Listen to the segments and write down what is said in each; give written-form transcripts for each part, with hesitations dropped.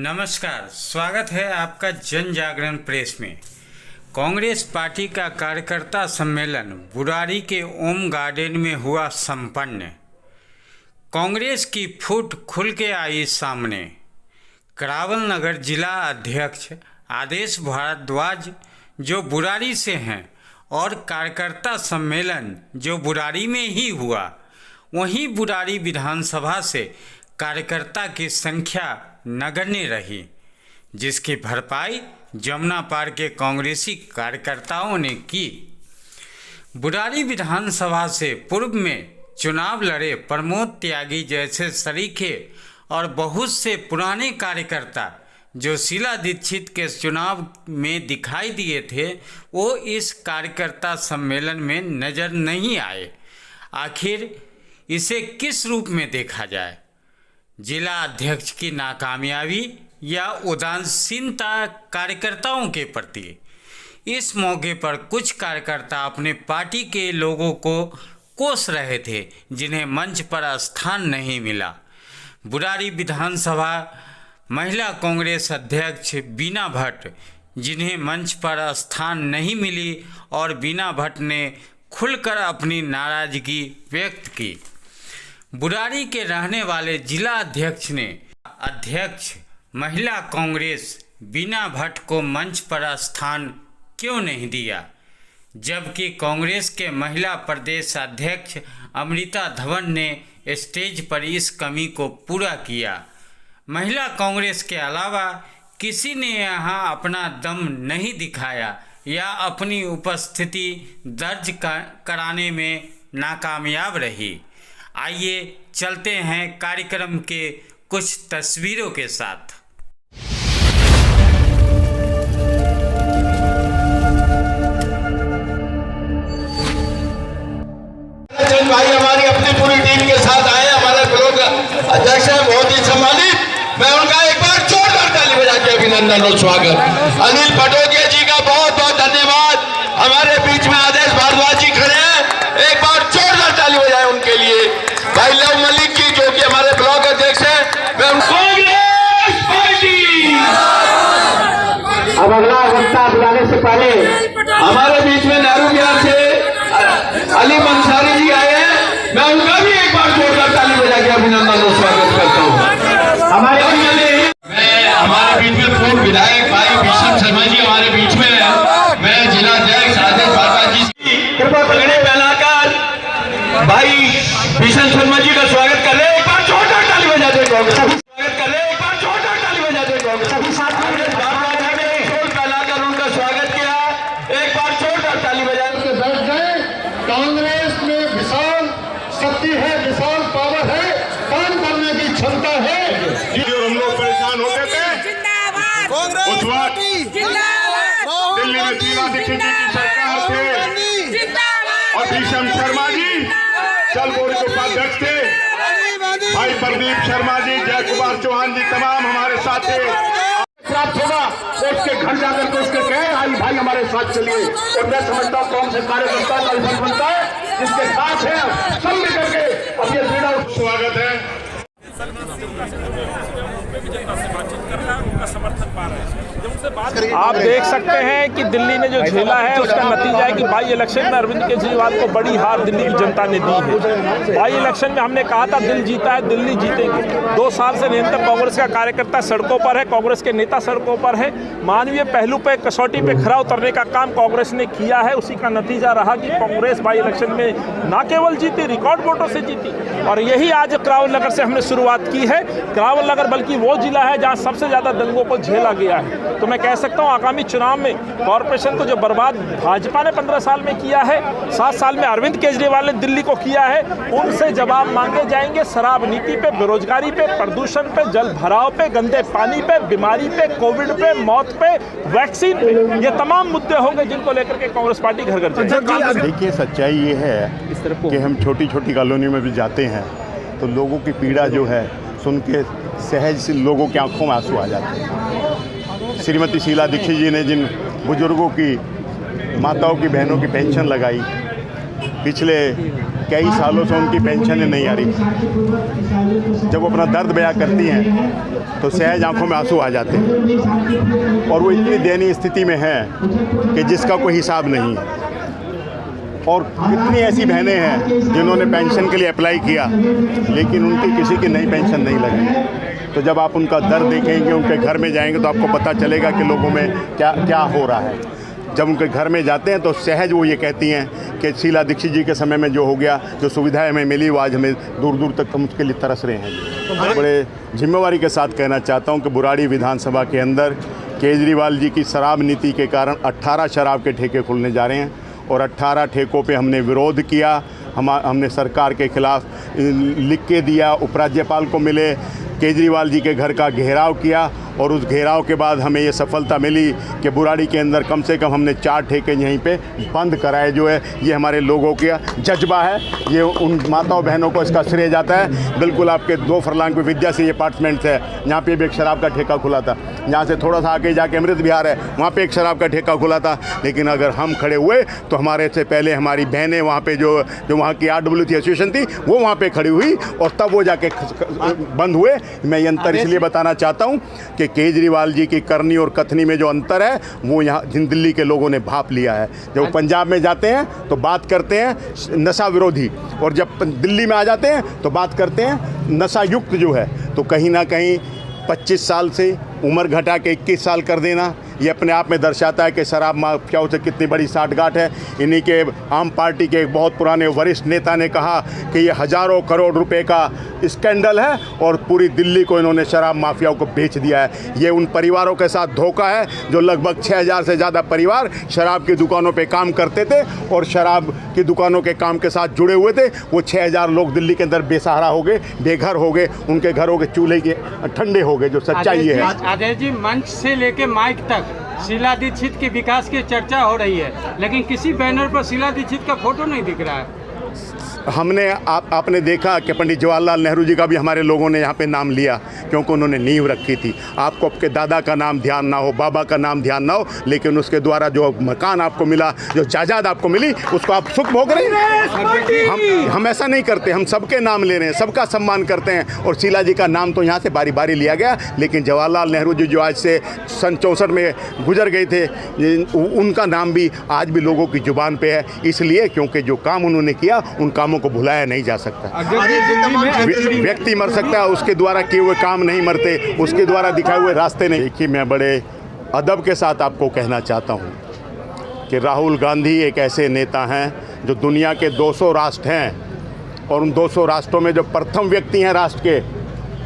नमस्कार, स्वागत है आपका जन जागरण प्रेस में। कांग्रेस पार्टी का कार्यकर्ता सम्मेलन बुराड़ी के ओम गार्डन में हुआ संपन्न। कांग्रेस की फूट खुल के आई सामने। करावल नगर जिला अध्यक्ष आदेश भारद्वाज जो बुराड़ी से हैं और कार्यकर्ता सम्मेलन जो बुराड़ी में ही हुआ, वहीं बुराड़ी विधानसभा से कार्यकर्ता की संख्या नगण्य रही, जिसकी भरपाई जमुना पार के कांग्रेसी कार्यकर्ताओं ने की। बुराड़ी विधानसभा से पूर्व में चुनाव लड़े प्रमोद त्यागी जैसे सरीखे और बहुत से पुराने कार्यकर्ता जो शीला दीक्षित के चुनाव में दिखाई दिए थे, वो इस कार्यकर्ता सम्मेलन में नज़र नहीं आए। आखिर इसे किस रूप में देखा जाए? जिला अध्यक्ष की नाकामयाबी या उदासीनता कार्यकर्ताओं के प्रति? इस मौके पर कुछ कार्यकर्ता अपने पार्टी के लोगों को कोस रहे थे, जिन्हें मंच पर स्थान नहीं मिला। बुराड़ी विधानसभा महिला कांग्रेस अध्यक्ष बीना भट्ट, जिन्हें मंच पर स्थान नहीं मिली, और बीना भट्ट ने खुलकर अपनी नाराजगी व्यक्त की। बुराड़ी के रहने वाले जिला अध्यक्ष ने अध्यक्ष महिला कांग्रेस बीना भट्ट को मंच पर स्थान क्यों नहीं दिया, जबकि कांग्रेस के महिला प्रदेश अध्यक्ष अमृता धवन ने स्टेज पर इस कमी को पूरा किया। महिला कांग्रेस के अलावा किसी ने यहाँ अपना दम नहीं दिखाया या अपनी उपस्थिति दर्ज कराने में नाकामयाब रही। आइए चलते हैं कार्यक्रम के कुछ तस्वीरों के साथ। भाई हमारी अपनी पूरी टीम के साथ आए, हमारे ब्लॉक अध्यक्ष हैं, बहुत ही सम्मानित। मैं उनका एक बार जोरदार ताली बजा के अभिनंदन और स्वागत। अनिल पटोदिया जी का बहुत बहुत धन्यवाद। हमारे बीच में आदेश भारद्वाज जी खड़े हैं, एक बार जोरदार ताली बजाएं उनके लिए। भाई लव मलिक जी जो कि हमारे ब्लॉक अध्यक्ष हैं, मैं उनको अब अगला वक्ता बुलाने से पहले हमारे बीच में नेहरू बिहार से अली मंसारी जी आए हैं, मैं उनका भी एक बार जोरदार ताली बजा के अभिनंदन और स्वागत करता हूँ। हमारे बीच में पूर्व विधायक भाई भीषण शर्मा जी हमारे बीच में है। मैं जिला अध्यक्ष आदेश भारद्वाज जी कृपा पगड़े पहनाकर भाई भीषण शर्मा जी का स्वागत कर रहे हैं। एक बार जोरदार ताली बजा दे, स्वागत कर रहे हैं, एक बार जोरदार ताली बजा दे। सभी साथियों ने ढोल पहनाकर उनका स्वागत किया, एक बार जोरदार ताली बजा के बैठ गए। कांग्रेस में विशाल शक्ति है, विशाल पावर है, काम करने की क्षमता है। जो हम लोग परेशान होते थे उस वक्त दिल्ली में शीला दीक्षित जी की सरकार थे और भीषण शर्मा जी चल बोर्ड के उपाध्यक्ष थे, भाई प्रदीप शर्मा जी, जय कुमार चौहान जी तमाम हमारे साथ थे। प्राप्त होगा तो उसके घर जाकर के उसके कहे आई भाई हमारे साथ चलिए। और मैं समझता हूँ कौन से कार्यकर्ता का विफल बनता है जिसके साथ है सब मिल करके अब ये दृढ़ स्वागत है। आप देख सकते हैं कि दिल्ली ने जो झेला है उसका नतीजा है कि बाई इलेक्शन में अरविंद केजरीवाल को बड़ी हार दिल्ली की जनता ने दी है। बाई इलेक्शन में हमने कहा था दिल जीता है, दिल्ली जीतेगी। 2 साल से निरंतर कांग्रेस का कार्यकर्ता सड़कों पर है, कांग्रेस के नेता सड़कों पर है। मानवीय पहलू पे कसौटी पे खरा उतरने का काम कांग्रेस ने किया है। उसी का नतीजा रहा कि कांग्रेस बाई इलेक्शन में न केवल जीती, रिकॉर्ड वोटों से जीती। और यही आज करावल नगर से हमने शुरुआत की है। करावल नगर बल्कि वो जिला है जहाँ सबसे ज्यादा दंगों को झेला गया है। तो मैं कह सकता हूँ आगामी चुनाव में कॉरपोरेशन को जो बर्बाद भाजपा ने 15 साल में किया है, 7 साल में अरविंद केजरीवाल ने दिल्ली को किया है, उनसे जवाब मांगे जाएंगे। शराब नीति पे, बेरोजगारी पे, प्रदूषण पे, जल भराव पे, गंदे पानी पे, बीमारी पे, कोविड पे, मौत पे, वैक्सीन पे, ये तमाम मुद्दे होंगे जिनको लेकर के कांग्रेस पार्टी घर घर जाएगी। देखिए सच्चाई ये है कि हम छोटी छोटी कॉलोनी में भी जाते हैं तो लोगों की पीड़ा जो है सुन के सहज से लोगों की आंखों में आंसू आ जाते हैं। श्रीमती शीला दीक्षित जी ने जिन बुजुर्गों की, माताओं की, बहनों की पेंशन लगाई, पिछले कई सालों से उनकी पेंशन नहीं आ रही। जब वो अपना दर्द बयां करती हैं तो सहज आंखों में आंसू आ जाते हैं, और वो इतनी दयनीय स्थिति में है कि जिसका कोई हिसाब नहीं है। और कितनी ऐसी बहनें हैं जिन्होंने पेंशन के लिए अप्लाई किया लेकिन उनकी किसी की नई पेंशन नहीं लगी। तो जब आप उनका दर्द देखेंगे, उनके घर में जाएंगे, तो आपको पता चलेगा कि लोगों में क्या क्या हो रहा है। जब उनके घर में जाते हैं तो सहज वो ये कहती हैं कि शीला दीक्षित जी के समय में जो हो गया, जो सुविधाएं हमें मिली, वो आज हमें दूर दूर तक हम उसके लिए तरस रहे हैं। बड़े जिम्मेवारी के साथ कहना चाहता हूँ कि बुराड़ी विधानसभा के अंदर केजरीवाल जी की शराब नीति के कारण 18 शराब के ठेके खुलने जा रहे हैं, और 18 ठेकों पे हमने विरोध किया। हमने सरकार के खिलाफ लिख के दिया, उपराज्यपाल को मिले, केजरीवाल जी के घर का घेराव किया, और उस घेराव के बाद हमें ये सफलता मिली कि बुराड़ी के अंदर कम से कम हमने 4 ठेके यहीं पे बंद कराए। जो है ये हमारे लोगों का जज्बा है, ये उन माताओं बहनों को इसका श्रेय जाता है। बिल्कुल आपके 2 फरलांग पे विद्या से ये अपार्टमेंट्स है, यहाँ पे भी एक शराब का ठेका खुला था। यहाँ से थोड़ा सा आगे जाके अमृत विहार है, वहाँ पे एक शराब का ठेका खुला था। लेकिन अगर हम खड़े हुए तो हमारे से पहले हमारी बहनें वहाँ पे जो वहाँ की RWT एसोसिएशन थी वो वहाँ पे खड़ी हुई, और तब वो जाके बंद हुए। मैं ये अंतर इसलिए बताना चाहता हूँ कि केजरीवाल जी की करनी और कथनी में जो अंतर है वो यहाँ दिल्ली के लोगों ने भाप लिया है। जब पंजाब में जाते हैं तो बात करते हैं नशा विरोधी, और जब दिल्ली में आ जाते हैं तो बात करते हैं नशा युक्त जो है। तो कहीं ना कहीं 25 साल से उम्र घटा के 21 साल कर देना, ये अपने आप में दर्शाता है कि शराब माफियाओं से कितनी बड़ी साठगांठ है। इन्हीं के आम पार्टी के एक बहुत पुराने वरिष्ठ नेता ने कहा कि ये हज़ारों करोड़ रुपए का स्कैंडल है, और पूरी दिल्ली को इन्होंने शराब माफियाओं को बेच दिया है। ये उन परिवारों के साथ धोखा है जो लगभग 6000 से ज़्यादा परिवार शराब की दुकानों पे काम करते थे, और शराब की दुकानों के काम के साथ जुड़े हुए थे। वो 6000 लोग दिल्ली के अंदर बेसहारा हो गए, बेघर हो गए, उनके घरों के चूल्हे के ठंडे हो गए। जो सच्चाई है अजय जी, मंच से लेके माइक तक शीला दीक्षित के विकास की चर्चा हो रही है, लेकिन किसी बैनर पर शीला दीक्षित का फोटो नहीं दिख रहा है। हमने आपने देखा कि पंडित जवाहरलाल नेहरू जी का भी हमारे लोगों ने यहाँ पे नाम लिया, क्योंकि उन्होंने नींव रखी थी। आपको आपके दादा का नाम ध्यान ना हो, बाबा का नाम ध्यान ना हो, लेकिन उसके द्वारा जो मकान आपको मिला, जो जायदाद आपको मिली, उसको आप सुख भोग रहे हैं। हम ऐसा नहीं करते, हम सबके नाम ले रहे हैं, सबका सम्मान करते हैं। और शीला जी का नाम तो यहाँ से बारी बारी लिया गया, लेकिन जवाहरलाल नेहरू जी जो आज से सन 64 में गुजर गए थे, उनका नाम भी आज भी लोगों की जुबान पे है। इसलिए क्योंकि जो काम उन्होंने किया, उन कामों को भुलाया नहीं जा सकता। व्यक्ति मर सकता है, उसके द्वारा किए हुए काम नहीं मरते, उसके द्वारा दिखाए हुए रास्ते नहीं। देखिए, मैं बड़े अदब के साथ आपको कहना चाहता हूँ कि राहुल गांधी एक ऐसे नेता हैं जो दुनिया के 200 राष्ट्र हैं, और उन 200 राष्ट्रों में जो प्रथम व्यक्ति हैं राष्ट्र के,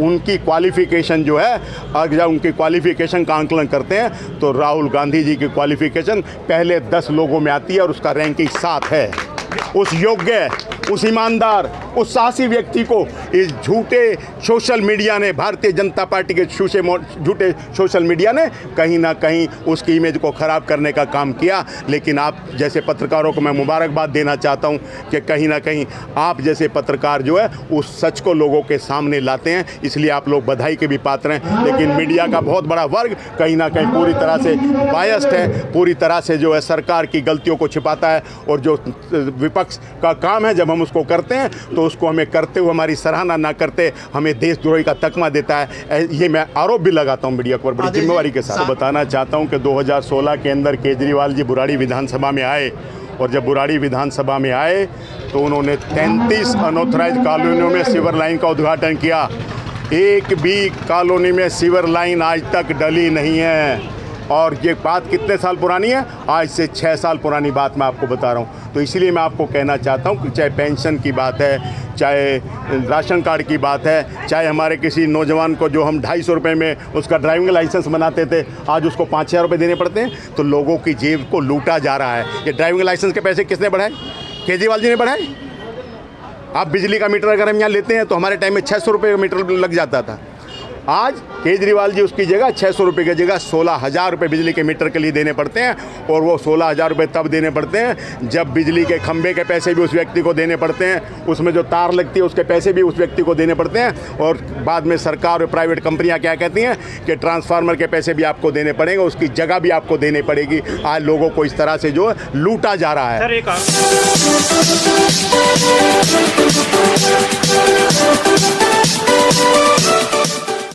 उनकी क्वालिफ़िकेशन जो है, अगर जब उनकी क्वालिफ़िकेशन का आंकलन करते हैं तो राहुल गांधी जी की क्वालिफ़िकेशन पहले 10 लोगों में आती है, और उसका रैंकिंग 7 है। उस योग्य, उस ईमानदार, उस साहसी व्यक्ति को इस झूठे सोशल मीडिया ने, भारतीय जनता पार्टी के झूठे सोशल मीडिया ने कहीं ना कहीं उसकी इमेज को ख़राब करने का काम किया। लेकिन आप जैसे पत्रकारों को मैं मुबारकबाद देना चाहता हूं कि कहीं ना कहीं आप जैसे पत्रकार जो है उस सच को लोगों के सामने लाते हैं, इसलिए आप लोग बधाई के भी पात्र हैं। लेकिन मीडिया का बहुत बड़ा वर्ग कहीं ना कहीं पूरी तरह से बायस्ड है, पूरी तरह से जो है सरकार की गलतियों को छिपाता है, और जो विपक्ष का काम है जब हम उसको करते हैं तो उसको हमें करते हुए हमारी सराहना ना करते हमें देशद्रोही का तकमा देता है। ये मैं आरोप भी लगाता हूं मीडिया पर बड़ी जिम्मेवारी के साथ। बताना चाहता हूं कि 2016 के अंदर केजरीवाल जी बुराड़ी विधानसभा में आए, और जब बुराड़ी विधानसभा में आए तो उन्होंने 33 अनऑथराइज कॉलोनियों में सीवर लाइन का उद्घाटन किया। एक भी कॉलोनी में सीवर लाइन आज तक डली नहीं है, और ये बात कितने साल पुरानी है? आज से 6 साल पुरानी बात मैं आपको बता रहा हूँ। तो इसलिए मैं आपको कहना चाहता हूँ कि चाहे पेंशन की बात है, चाहे राशन कार्ड की बात है, चाहे हमारे किसी नौजवान को जो हम 250 रुपये में उसका ड्राइविंग लाइसेंस बनाते थे, आज उसको 5000 रुपये देने पड़ते हैं, तो लोगों की जेब को लूटा जा रहा है। ये ड्राइविंग लाइसेंस के पैसे किसने बढ़ाए? केजरीवाल जी ने बढ़ाए। आप बिजली का मीटर अगर हम यहाँ लेते हैं तो हमारे टाइम में 600 रुपये का मीटर लग जाता था। आज केजरीवाल जी उसकी जगह 600 रुपये की जगह 16,000 रुपये बिजली के मीटर के लिए देने पड़ते हैं, और वो 16,000 रुपये तब देने पड़ते हैं जब बिजली के खंभे के पैसे भी उस व्यक्ति को देने पड़ते हैं, उसमें जो तार लगती है उसके पैसे भी उस व्यक्ति को देने पड़ते हैं, और बाद में सरकार और प्राइवेट कंपनियां क्या कहती हैं कि ट्रांसफार्मर के पैसे भी आपको देने पड़ेंगे, उसकी जगह भी आपको देनी पड़ेगी। आज लोगों को इस तरह से जो लूटा जा रहा है।